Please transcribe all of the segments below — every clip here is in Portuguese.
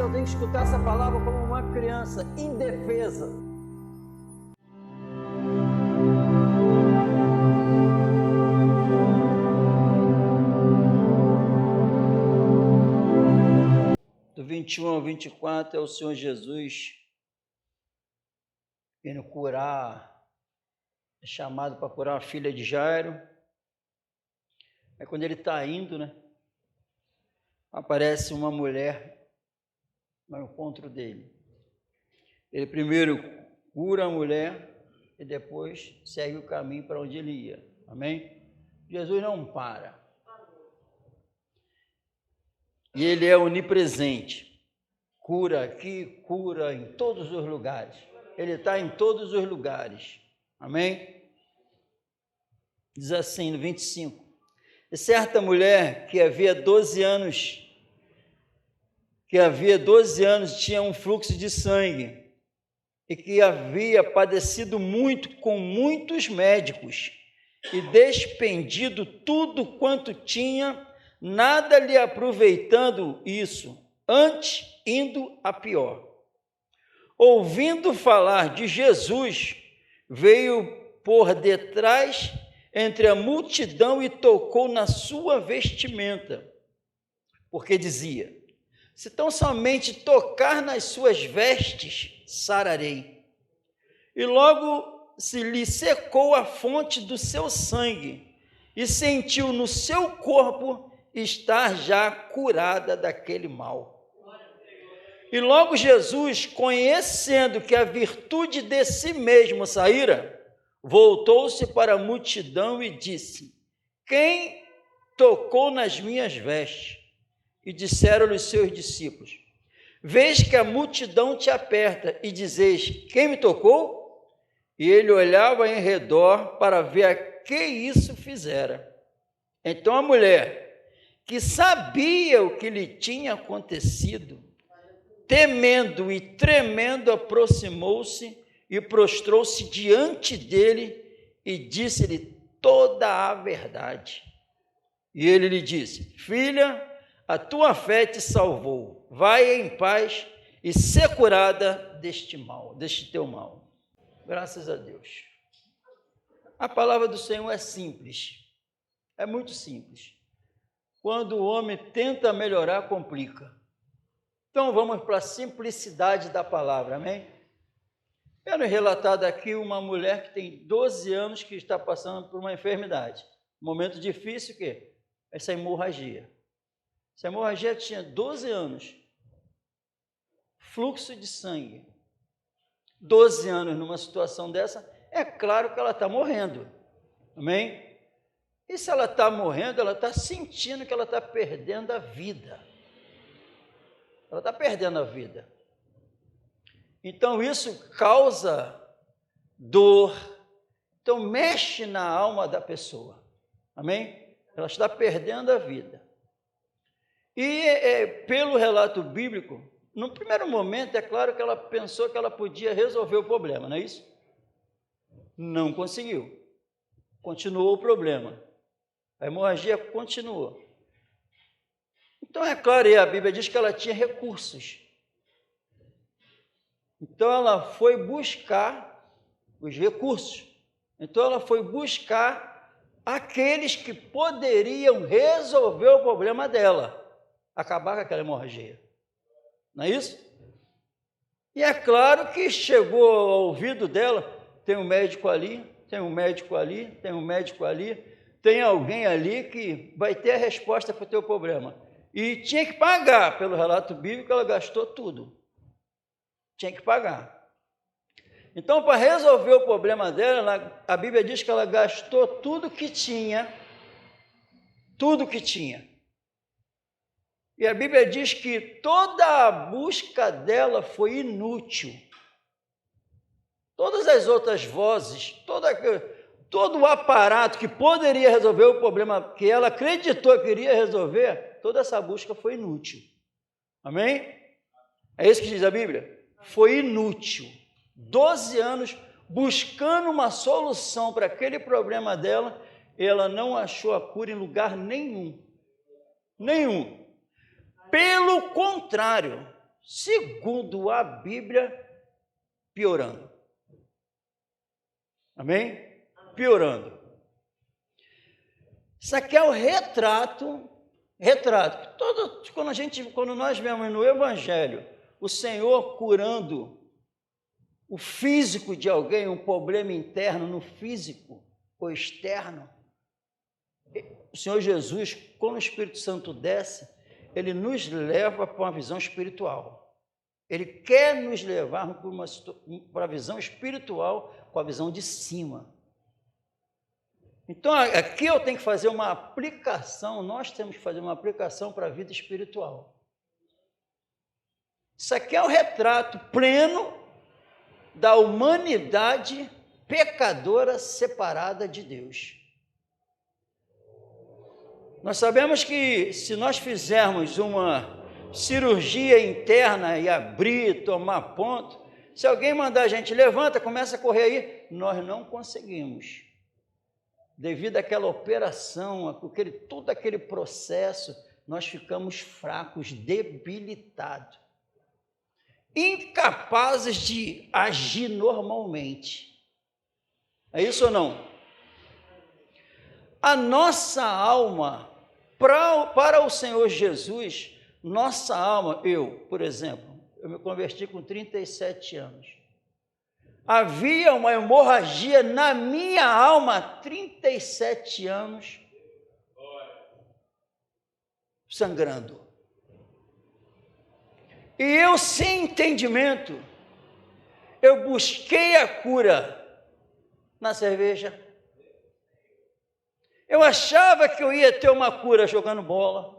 eu tenho que escutar essa palavra como uma criança indefesa. Do 21 ao 24 é o Senhor Jesus vindo curar, é chamado para curar a filha de Jairo. É quando ele está indo, né? Aparece uma mulher no encontro dele. Ele primeiro cura a mulher e depois segue o caminho para onde ele ia. Amém? Jesus não para. E ele é onipresente. Cura aqui, cura em todos os lugares. Ele está em todos os lugares. Amém? Diz assim no 25. E certa mulher que havia 12 anos tinha um fluxo de sangue e que havia padecido muito com muitos médicos e despendido tudo quanto tinha, nada lhe aproveitando isso, antes indo a pior. Ouvindo falar de Jesus, veio por detrás entre a multidão e tocou na sua vestimenta, porque dizia: se tão somente tocar nas suas vestes, sararei. E logo se lhe secou a fonte do seu sangue, e sentiu no seu corpo estar já curada daquele mal. E logo Jesus, conhecendo que a virtude de si mesmo saíra, voltou-se para a multidão e disse: quem tocou nas minhas vestes? E disseram-lhe os seus discípulos: vês que a multidão te aperta e dizeis: quem me tocou? E ele olhava em redor para ver a que isso fizera. Então a mulher, que sabia o que lhe tinha acontecido, temendo e tremendo, aproximou-se e prostrou-se diante dele e disse-lhe toda a verdade. E ele lhe disse: filha, a tua fé te salvou, vai em paz e ser curada deste teu mal. Graças a Deus. A palavra do Senhor é simples, é muito simples. Quando o homem tenta melhorar, complica. Então vamos para a simplicidade da palavra, amém? Quero relatar daqui uma mulher que tem 12 anos que está passando por uma enfermidade. Momento difícil, o quê? Essa hemorragia. Essa hemorragia tinha 12 anos. Fluxo de sangue. 12 anos numa situação dessa, é claro que ela está morrendo. Amém? E se ela está morrendo, ela está sentindo que ela está perdendo a vida. Ela está perdendo a vida. Então isso causa dor. Então mexe na alma da pessoa. Amém? Ela está perdendo a vida. E pelo relato bíblico, no primeiro momento, é claro que ela pensou que ela podia resolver o problema, não é isso? Não conseguiu. Continuou o problema. A hemorragia continuou. Então, é claro, e a Bíblia diz que ela tinha recursos. Então, ela foi buscar os recursos. Então, ela foi buscar aqueles que poderiam resolver o problema dela, acabar com aquela hemorragia. Não é isso? E é claro que chegou ao ouvido dela, tem um médico ali, tem um médico ali, tem um médico ali, tem alguém ali que vai ter a resposta para o teu problema. E tinha que pagar, pelo relato bíblico, ela gastou tudo. Tinha que pagar. Então, para resolver o problema dela, a Bíblia diz que ela gastou tudo que tinha. Tudo que tinha. E a Bíblia diz que toda a busca dela foi inútil. Todas as outras vozes, todo o aparato que poderia resolver o problema que ela acreditou que iria resolver, toda essa busca foi inútil. Amém? É isso que diz a Bíblia? Foi inútil. 12 anos buscando uma solução para aquele problema dela, ela não achou a cura em lugar nenhum. Nenhum. Pelo contrário, segundo a Bíblia, piorando. Amém? Piorando. Isso aqui é o retrato. Quando nós vemos no Evangelho o Senhor curando o físico de alguém, um problema interno no físico ou externo, o Senhor Jesus, quando o Espírito Santo desce, ele nos leva para uma visão espiritual. Ele quer nos levar para a visão espiritual com a visão de cima. Então, aqui eu tenho que fazer uma aplicação, nós temos que fazer uma aplicação para a vida espiritual. Isso aqui é o retrato pleno da humanidade pecadora separada de Deus. Nós sabemos que se nós fizermos uma cirurgia interna e abrir, tomar ponto, se alguém mandar a gente, levanta, começa a correr aí, nós não conseguimos. Devido àquela operação, todo aquele processo, nós ficamos fracos, debilitados, incapazes de agir normalmente. É isso ou não? A nossa alma, para o Senhor Jesus, nossa alma, por exemplo, eu me converti com 37 anos. Havia uma hemorragia na minha alma há 37 anos, sangrando. E eu, sem entendimento, eu busquei a cura na cerveja. Eu achava que eu ia ter uma cura jogando bola.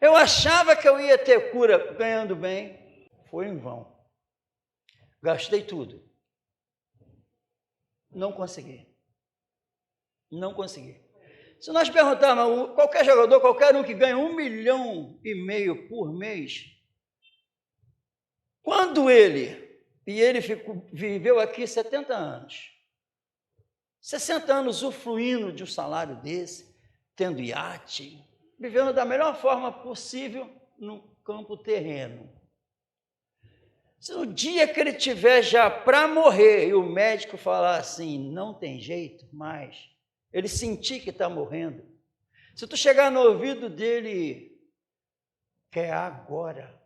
Eu achava que eu ia ter cura ganhando bem. Foi em vão. Gastei tudo. Não consegui. Não consegui. Se nós perguntarmos, qualquer jogador, qualquer um que ganha 1,5 milhão por mês, quando ele viveu aqui 70 anos, 60 anos usufruindo de um salário desse, tendo iate, vivendo da melhor forma possível no campo terreno. Se no dia que ele tiver já para morrer e o médico falar assim, não tem jeito mais, ele sentir que está morrendo, se tu chegar no ouvido dele, quer agora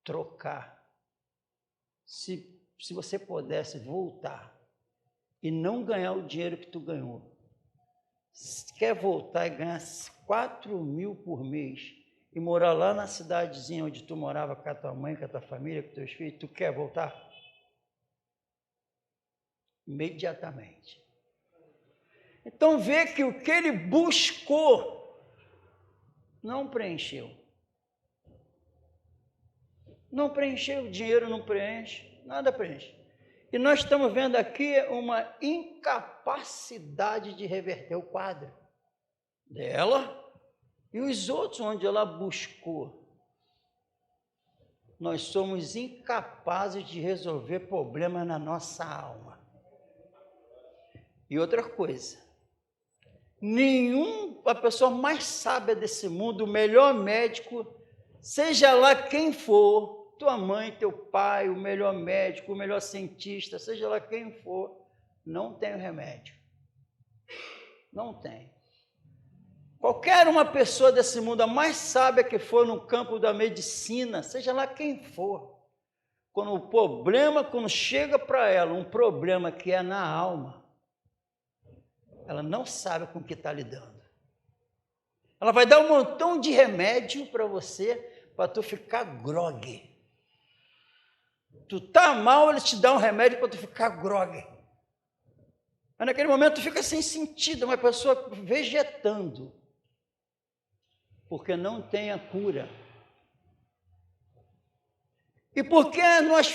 trocar, se você pudesse voltar e não ganhar o dinheiro que tu ganhou, quer voltar e ganhar 4 mil por mês, e morar lá na cidadezinha onde tu morava com a tua mãe, com a tua família, com teus filhos, tu quer voltar? Imediatamente. Então vê que o que ele buscou não preencheu. Não preencheu, o dinheiro não preenche, nada preenche. E nós estamos vendo aqui uma incapacidade de reverter o quadro dela e os outros onde ela buscou. Nós somos incapazes de resolver problemas na nossa alma. E outra coisa, a pessoa mais sábia desse mundo, o melhor médico, seja lá quem for, tua mãe, teu pai, o melhor médico, o melhor cientista, seja lá quem for, não tem o remédio. Não tem. Qualquer uma pessoa desse mundo, a mais sábia que for no campo da medicina, seja lá quem for, quando chega para ela um problema que é na alma, ela não sabe com o que está lidando. Ela vai dar um montão de remédio para você, para tu ficar grogue. Tu está mal, ele te dá um remédio para tu ficar grogue. Mas naquele momento tu fica sem sentido, uma pessoa vegetando, porque não tem a cura. E por que nós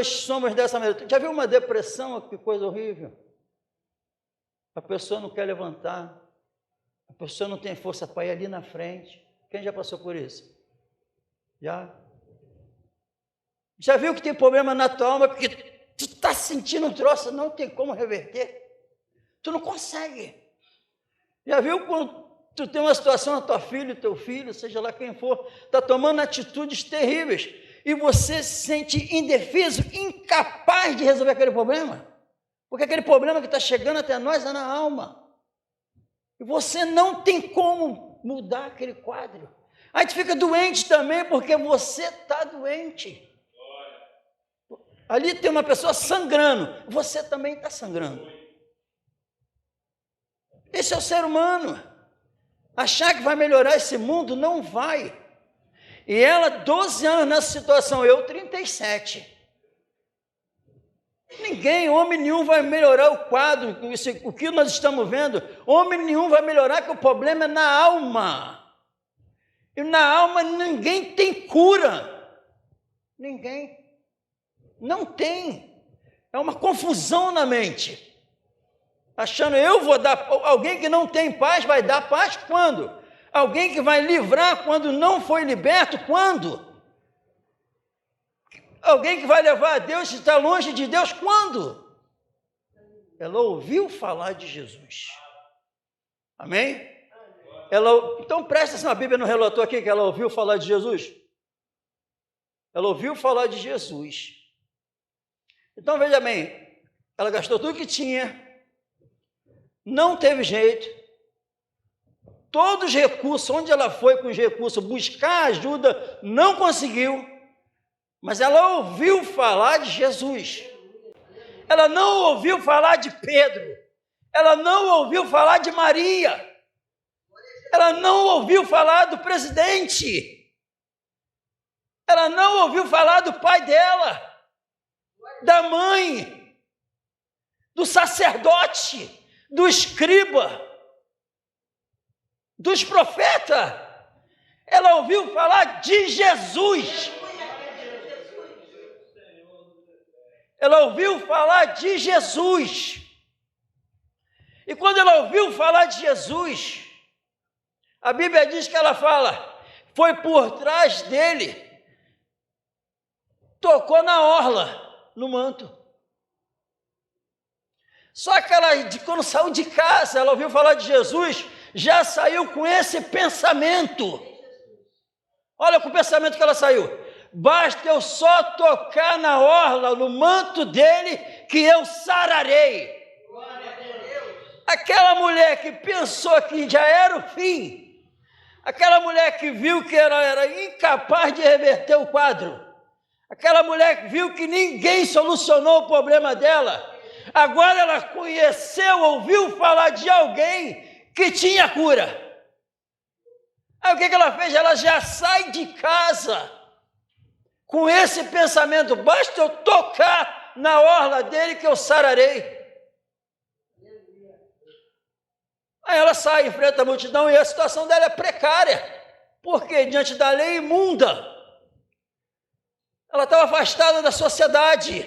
somos dessa maneira? Já viu uma depressão? Que coisa horrível. A pessoa não quer levantar, a pessoa não tem força para ir ali na frente. Quem já passou por isso? Já? Já viu que tem problema na tua alma, porque tu está sentindo um troço, não tem como reverter? Tu não consegue. Já viu quando tu tem uma situação, a tua filha, o teu filho, seja lá quem for, está tomando atitudes terríveis, e você se sente indefeso, incapaz de resolver aquele problema, porque aquele problema que está chegando até nós é na alma, e você não tem como mudar aquele quadro. A gente fica doente também porque você está doente. Ali tem uma pessoa sangrando, você também está sangrando. Esse é o ser humano. Achar que vai melhorar esse mundo, não vai. E ela, 12 anos nessa situação, eu 37. Ninguém, homem nenhum vai melhorar o quadro, o que nós estamos vendo, homem nenhum vai melhorar, que o problema é na alma. E na alma ninguém tem cura. Ninguém. Não tem. É uma confusão na mente. Achando, eu vou dar, alguém que não tem paz vai dar paz quando? Alguém que vai livrar quando não foi liberto, quando? Alguém que vai levar a Deus e está longe de Deus, quando? Ela ouviu falar de Jesus. Amém? Então presta atenção, a Bíblia não relatou aqui que ela ouviu falar de Jesus? Ela ouviu falar de Jesus. Então veja bem, ela gastou tudo que tinha, não teve jeito, todos os recursos, onde ela foi com os recursos buscar ajuda, não conseguiu, mas ela ouviu falar de Jesus. Ela não ouviu falar de Pedro, ela não ouviu falar de Maria, ela não ouviu falar do presidente, ela não ouviu falar do pai dela, da mãe, do sacerdote, do escriba, dos profetas. Ela ouviu falar de Jesus. Ela ouviu falar de Jesus. E quando ela ouviu falar de Jesus, a Bíblia diz que ela fala, foi por trás dele, tocou na orla, no manto. Só que ela, quando saiu de casa, ela ouviu falar de Jesus, já saiu com esse pensamento. Olha com o pensamento que ela saiu. Basta eu só tocar na orla, no manto dele, que eu sararei. Aquela mulher que pensou que já era o fim, aquela mulher que viu que era incapaz de reverter o quadro, aquela mulher que viu que ninguém solucionou o problema dela, agora ela conheceu, ouviu falar de alguém que tinha cura. Aí o que ela fez? Ela já sai de casa com esse pensamento, basta eu tocar na orla dele que eu sararei. Aí ela sai, enfrenta a multidão e a situação dela é precária, porque diante da lei imunda, ela estava afastada da sociedade,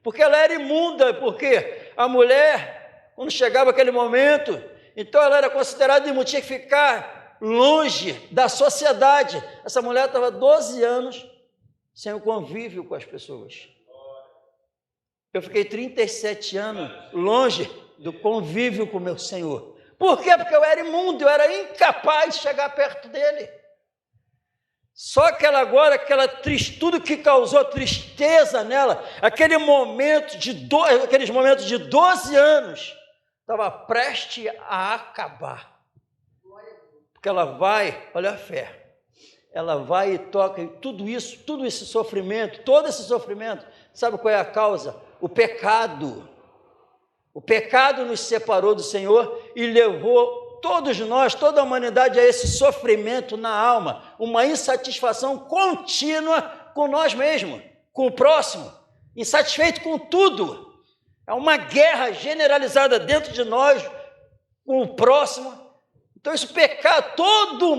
porque ela era imunda, porque a mulher, quando chegava aquele momento, então ela era considerada imunda, tinha que ficar longe da sociedade. Essa mulher estava 12 anos sem o convívio com as pessoas. Eu fiquei 37 anos longe do convívio com o meu Senhor. Por quê? Porque eu era imundo, eu era incapaz de chegar perto dele. Só que ela agora, tudo que causou tristeza nela, aqueles momentos de 12 anos, estava prestes a acabar. Porque ela vai, olha a fé, ela vai e toca, e tudo esse sofrimento, todo esse sofrimento, sabe qual é a causa? O pecado. O pecado nos separou do Senhor e levou todos nós, toda a humanidade, a esse sofrimento na alma, uma insatisfação contínua com nós mesmos, com o próximo, insatisfeito com tudo. É uma guerra generalizada dentro de nós, com o próximo. Então, esse pecado, todo o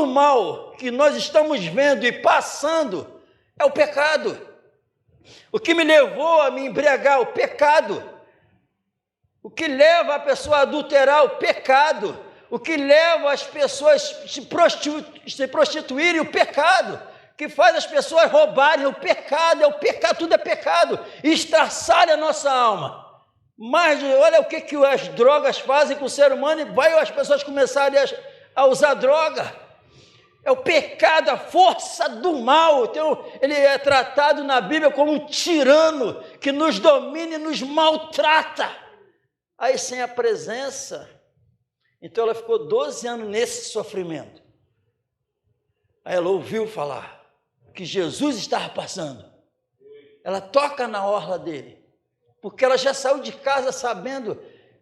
mal que nós estamos vendo e passando, é o pecado. O que me levou a me embriagar, o pecado. O que leva a pessoa a adulterar, o pecado. O que leva as pessoas a se prostituírem, o pecado. O que faz as pessoas roubarem, o pecado, tudo é pecado. E estraçalha a nossa alma. Mas olha o que as drogas fazem com o ser humano, e vai as pessoas começarem a usar droga. É o pecado, a força do mal. Então, ele é tratado na Bíblia como um tirano que nos domina e nos maltrata. Aí, sem a presença, então ela ficou 12 anos nesse sofrimento. Aí ela ouviu falar que Jesus estava passando. Ela toca na orla dele, porque ela já saiu de casa sabendo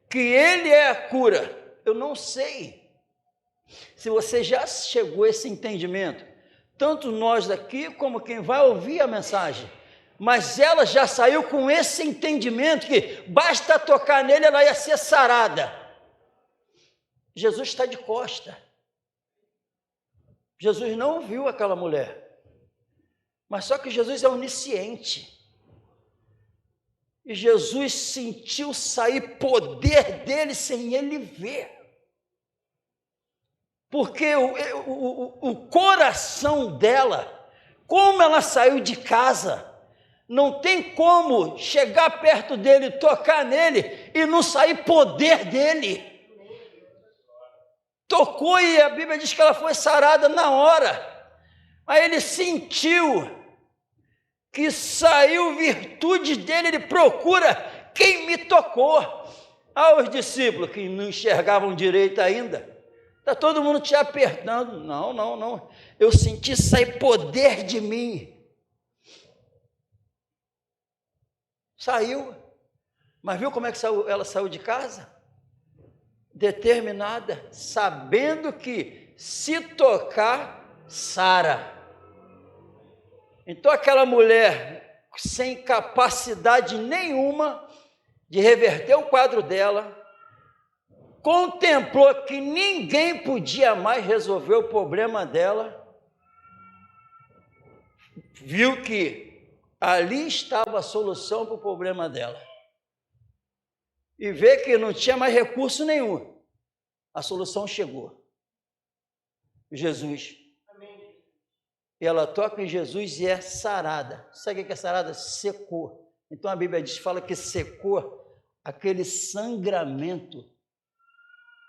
que ele é a cura. Eu não sei se você já chegou a esse entendimento, tanto nós daqui como quem vai ouvir a mensagem, mas ela já saiu com esse entendimento que basta tocar nele, ela ia ser sarada. Jesus está de costa. Jesus não viu aquela mulher, mas só que Jesus é onisciente. E Jesus sentiu sair poder dele sem ele ver. Porque o coração dela, como ela saiu de casa, não tem como chegar perto dele, tocar nele e não sair poder dele. Tocou e a Bíblia diz que ela foi sarada na hora. Aí ele sentiu que saiu virtude dele, ele procura quem me tocou. Os discípulos que não enxergavam direito ainda, está todo mundo te apertando. Não, eu senti sair poder de mim. Saiu, mas viu como é que ela saiu de casa? Determinada, sabendo que se tocar, sara. Então aquela mulher sem capacidade nenhuma de reverter o quadro dela, contemplou que ninguém podia mais resolver o problema dela, viu que ali estava a solução para o problema dela, e vê que não tinha mais recurso nenhum. A solução chegou. Jesus. E ela toca em Jesus e é sarada. Sabe o que é sarada? Secou. Então a Bíblia diz, fala que secou aquele sangramento,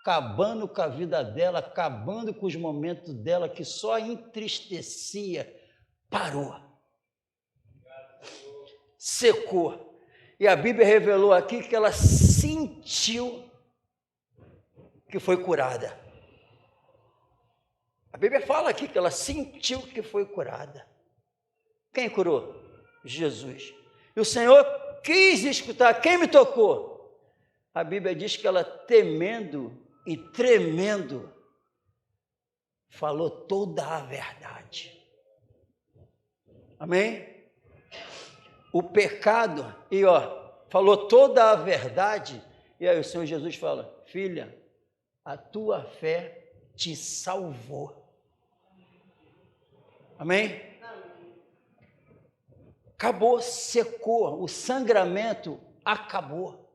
acabando com a vida dela, acabando com os momentos dela, que só entristecia, parou. Secou. E a Bíblia revelou aqui que ela sentiu que foi curada. A Bíblia fala aqui que ela sentiu que foi curada. Quem curou? Jesus. E o Senhor quis escutar. Quem me tocou? A Bíblia diz que ela, temendo e tremendo, falou toda a verdade. Amém? O pecado, falou toda a verdade. E aí o Senhor Jesus fala, filha, a tua fé te salvou. Amém? Acabou, secou, o sangramento acabou.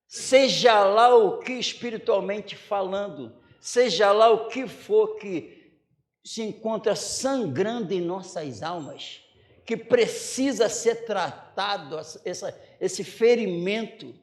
Seja lá o que espiritualmente falando, seja lá o que for que se encontra sangrando em nossas almas, que precisa ser tratado, esse ferimento,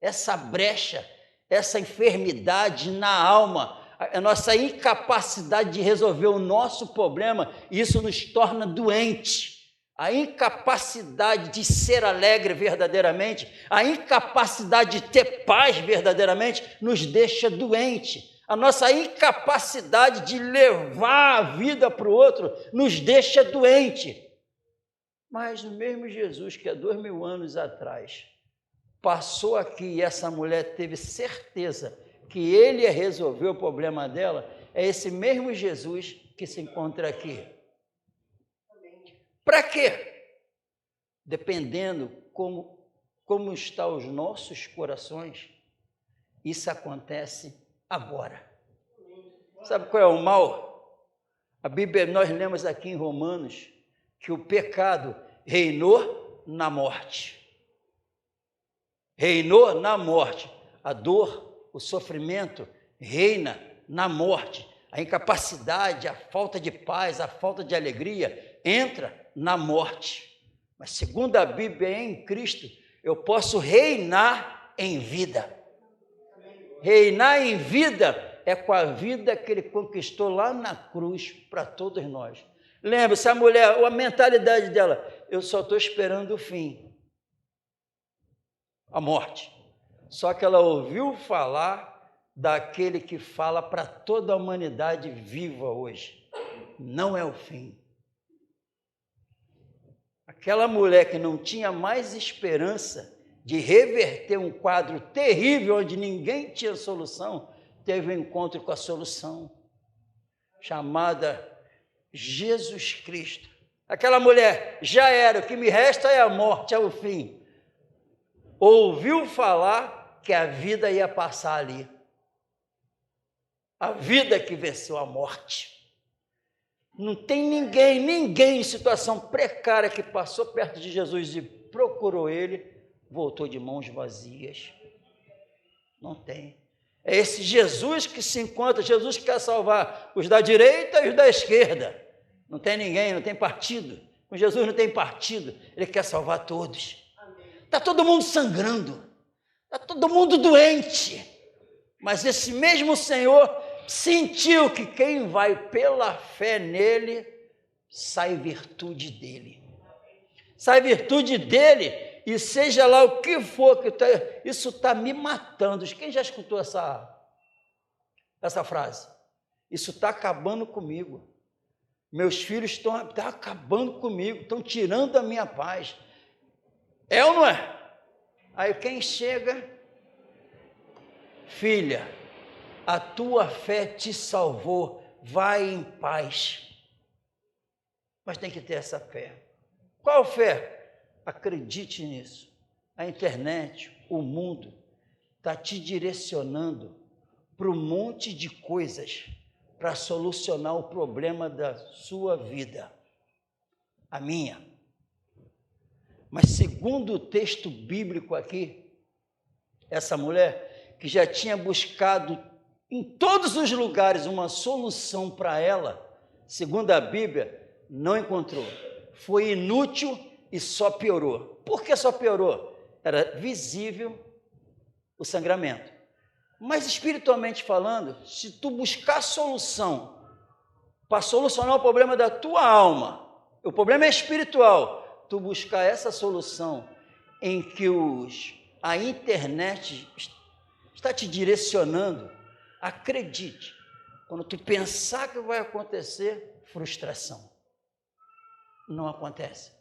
essa brecha, essa enfermidade na alma, a nossa incapacidade de resolver o nosso problema, isso nos torna doente. A incapacidade de ser alegre verdadeiramente, a incapacidade de ter paz verdadeiramente, nos deixa doente. A nossa incapacidade de levar a vida para o outro nos deixa doente. Mas o mesmo Jesus que há 2000 anos atrás passou aqui e essa mulher teve certeza que ele ia resolver o problema dela, é esse mesmo Jesus que se encontra aqui. Para quê? Dependendo como estão os nossos corações, isso acontece agora. Sabe qual é o mal? A Bíblia, nós lemos aqui em Romanos, que o pecado reinou na morte. Reinou na morte. A dor, o sofrimento reina na morte. A incapacidade, a falta de paz, a falta de alegria entra na morte. Mas segundo a Bíblia, em Cristo, eu posso reinar em vida. Reinar em vida é com a vida que ele conquistou lá na cruz para todos nós. Lembre-se, a mulher, a mentalidade dela, eu só estou esperando o fim, a morte. Só que ela ouviu falar daquele que fala para toda a humanidade viva hoje. Não é o fim. Aquela mulher que não tinha mais esperança de reverter um quadro terrível onde ninguém tinha solução, teve um encontro com a solução, chamada Jesus Cristo. Aquela mulher, já era, o que me resta é a morte, é o fim. Ouviu falar que a vida ia passar ali. A vida que venceu a morte. Não tem ninguém em situação precária que passou perto de Jesus e procurou ele, voltou de mãos vazias. Não tem. É esse Jesus que se encontra, Jesus que quer salvar os da direita e os da esquerda. Não tem ninguém, não tem partido. Com Jesus não tem partido, ele quer salvar todos. Está todo mundo sangrando, está todo mundo doente, mas esse mesmo Senhor sentiu que quem vai pela fé nele, sai virtude dele. Sai virtude dele, e seja lá o que for, isso está me matando. Quem já escutou essa frase? Isso está acabando comigo. Meus filhos estão acabando comigo, estão tirando a minha paz. É ou não é? Aí quem chega? Filha, a tua fé te salvou, vai em paz. Mas tem que ter essa fé. Qual fé? Acredite nisso. A internet, o mundo, está te direcionando para um monte de coisas para solucionar o problema da sua vida, a minha. Mas segundo o texto bíblico aqui, essa mulher que já tinha buscado em todos os lugares uma solução para ela, segundo a Bíblia, não encontrou. Foi inútil e só piorou. Por que só piorou? Era visível o sangramento. Mas espiritualmente falando, se tu buscar solução para solucionar o problema da tua alma, o problema é espiritual, tu buscar essa solução em que a internet está te direcionando, acredite, quando tu pensar que vai acontecer, frustração. Não acontece.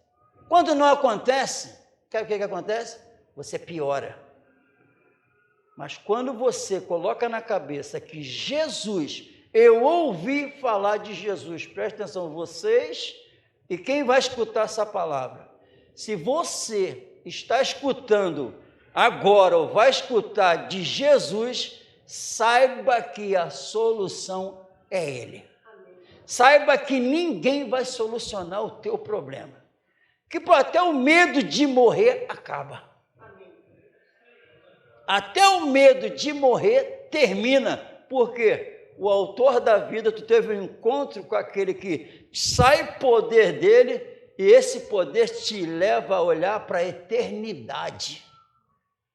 Quando não acontece, sabe o que acontece? Você piora. Mas quando você coloca na cabeça que Jesus, eu ouvi falar de Jesus, presta atenção, vocês e quem vai escutar essa palavra, se você está escutando agora ou vai escutar de Jesus, saiba que a solução é Ele. Saiba que ninguém vai solucionar o teu problema. Que até o medo de morrer acaba. Até o medo de morrer termina. Por quê? O autor da vida, tu teve um encontro com aquele que sai poder dele e esse poder te leva a olhar para a eternidade.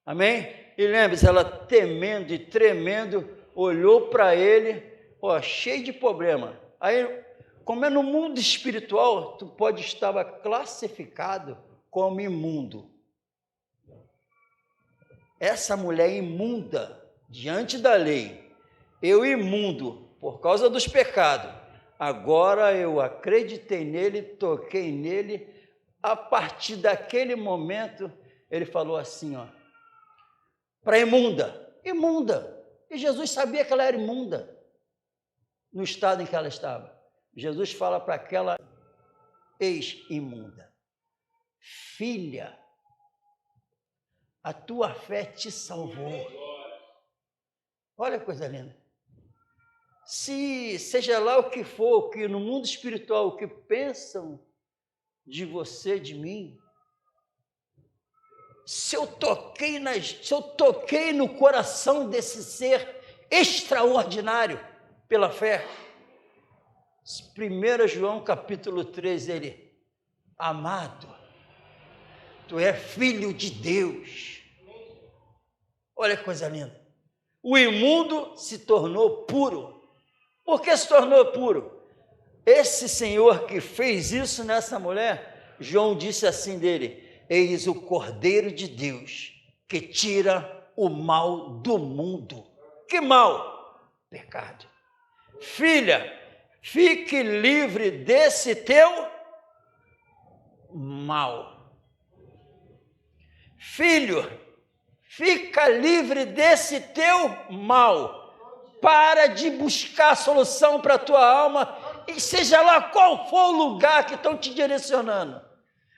Amém? E lembre-se, ela temendo e tremendo, olhou para ele, cheio de problema. Aí, como é no mundo espiritual, tu pode estar classificado como imundo. Essa mulher imunda, diante da lei, eu imundo, por causa dos pecados, agora eu acreditei nele, toquei nele, a partir daquele momento, ele falou assim, para imunda, e Jesus sabia que ela era imunda, no estado em que ela estava. Jesus fala para aquela ex-imunda, filha, a tua fé te salvou. Olha que coisa linda. Se seja lá o que for, que no mundo espiritual, o que pensam de você, de mim, se eu toquei no coração desse ser extraordinário pela fé, 1 João capítulo 3, ele, amado, tu és filho de Deus. Olha que coisa linda. o imundo se tornou puro. Por que se tornou puro? Esse Senhor que fez isso nessa mulher, João disse assim dele: eis o Cordeiro de Deus que tira o mal do mundo. Que mal? Pecado. Filha, fique livre desse teu mal. Filho, fica livre desse teu mal. Para de buscar solução para a tua alma, e seja lá qual for o lugar que estão te direcionando.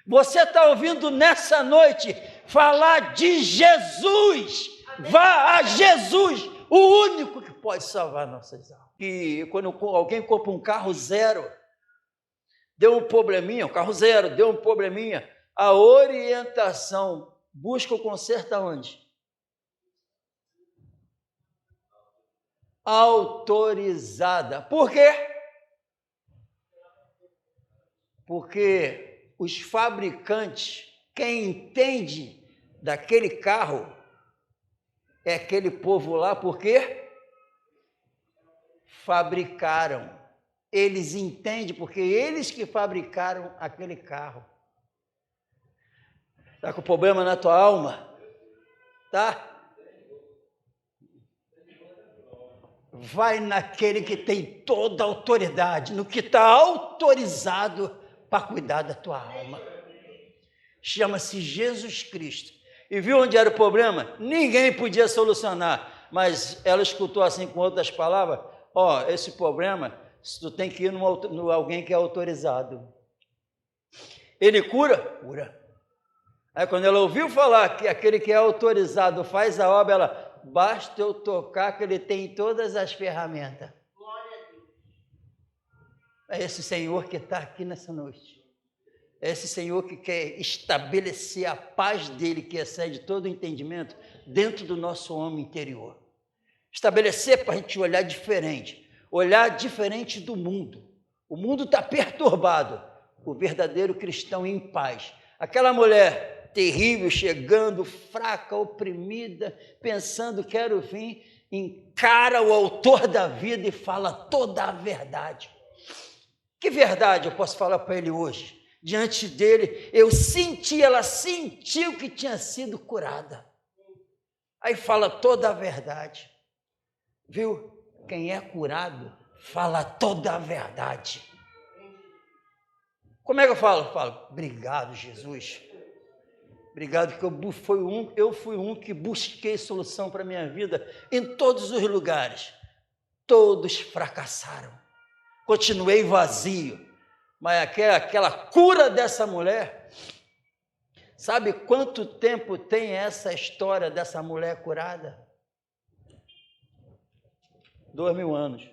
Você está ouvindo nessa noite falar de Jesus. Vá a Jesus, o único que pode salvar nossas almas. E quando alguém compra um carro zero, deu um probleminha, o carro zero, deu um probleminha, a orientação busca o conserto aonde? Autorizada. Por quê? Porque os fabricantes, quem entende daquele carro, é aquele povo lá, porque fabricaram. Eles entendem, porque eles que fabricaram aquele carro. Está com problema na tua alma? Tá? Vai naquele que tem toda a autoridade, no que está autorizado para cuidar da tua alma. Chama-se Jesus Cristo. E viu onde era o problema? Ninguém podia solucionar, mas ela escutou assim com outras palavras: ó, esse problema, tu tem que ir no alguém que é autorizado. Ele cura? Cura. Aí quando ela ouviu falar que aquele que é autorizado faz a obra, ela: basta eu tocar que ele tem todas as ferramentas. Glória a Deus. É esse Senhor que está aqui nessa noite. É esse Senhor que quer estabelecer a paz dele, que excede todo o entendimento, dentro do nosso homem interior. Estabelecer para a gente olhar diferente do mundo. O mundo está perturbado. O verdadeiro cristão em paz. Aquela mulher terrível, chegando, fraca, oprimida, pensando que era o fim, encara o autor da vida e fala toda a verdade. Que verdade eu posso falar para ele hoje? Diante dele, ela sentiu que tinha sido curada. Aí fala toda a verdade. Viu? Quem é curado, fala toda a verdade. Como é que eu falo? Eu falo: obrigado, Jesus. Obrigado que eu fui um que busquei solução para a minha vida em todos os lugares. Todos fracassaram. Continuei vazio. Mas aquela cura dessa mulher, sabe quanto tempo tem essa história dessa mulher curada? 2000 anos.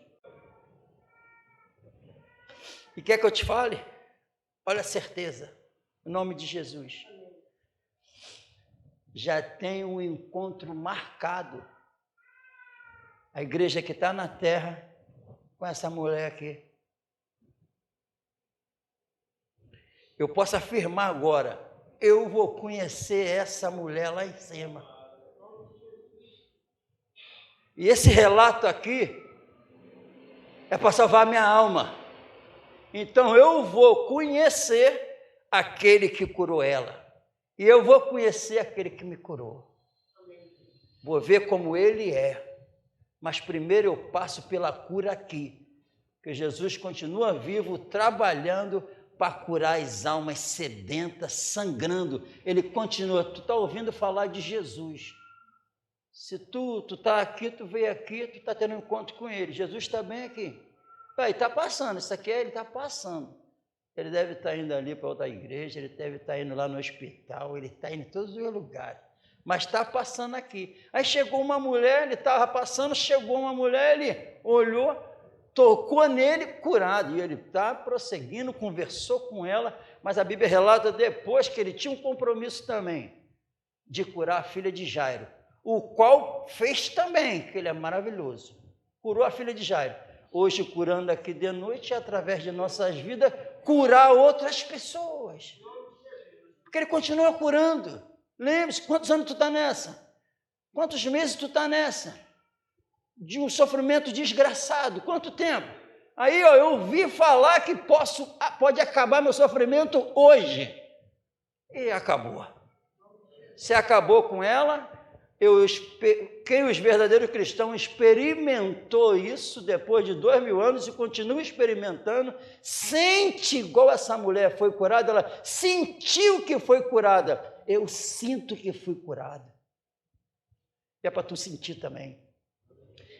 E quer que eu te fale? Olha a certeza, em nome de Jesus. Já tem um encontro marcado. A igreja que está na terra com essa mulher aqui. Eu posso afirmar agora, eu vou conhecer essa mulher lá em cima. E esse relato aqui é para salvar minha alma. Então eu vou conhecer aquele que curou ela. E eu vou conhecer aquele que me curou. Vou ver como ele é. Mas primeiro eu passo pela cura aqui. Que Jesus continua vivo, trabalhando para curar as almas sedentas, sangrando. Ele continua. Tu está ouvindo falar de Jesus. Se tu está aqui, tu veio aqui, tu está tendo um encontro com ele. Jesus está bem aqui. Ele está passando, isso aqui ele está passando. Ele deve estar indo ali para outra igreja, ele deve estar indo lá no hospital, ele está indo em todos os lugares. Mas está passando aqui. Aí chegou uma mulher, ele estava passando, chegou uma mulher, ele olhou, tocou nele, curado. E ele está prosseguindo, conversou com ela, mas a Bíblia relata depois que ele tinha um compromisso também de curar a filha de Jairo, o qual fez também, que ele é maravilhoso. Curou a filha de Jairo. Hoje, curando aqui de noite, através de nossas vidas, curar outras pessoas. Porque ele continua curando. Lembre-se, quantos anos tu está nessa? Quantos meses tu está nessa? de um sofrimento desgraçado. Quanto tempo? Aí eu ouvi falar que pode acabar meu sofrimento hoje. E acabou. Se acabou com ela, quem os verdadeiros cristãos experimentou isso depois de 2000 anos e continua experimentando, sente igual essa mulher foi curada, ela sentiu que foi curada. Eu sinto que fui curada. É para tu sentir também.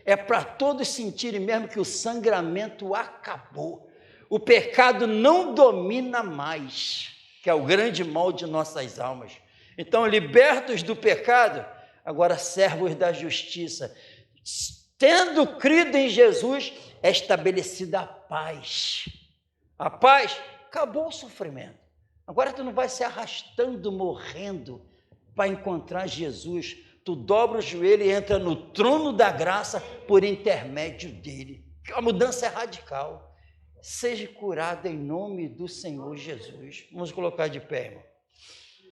É para todos sentirem mesmo que o sangramento acabou. O pecado não domina mais, que é o grande mal de nossas almas. Então, libertos do pecado, agora servos da justiça. Tendo crido em Jesus, é estabelecida a paz. A paz, acabou o sofrimento. Agora tu não vai se arrastando, morrendo, para encontrar Jesus. Tu dobra o joelho e entra no trono da graça por intermédio dele. A mudança é radical. Seja curado em nome do Senhor Jesus. Vamos colocar de pé, irmão.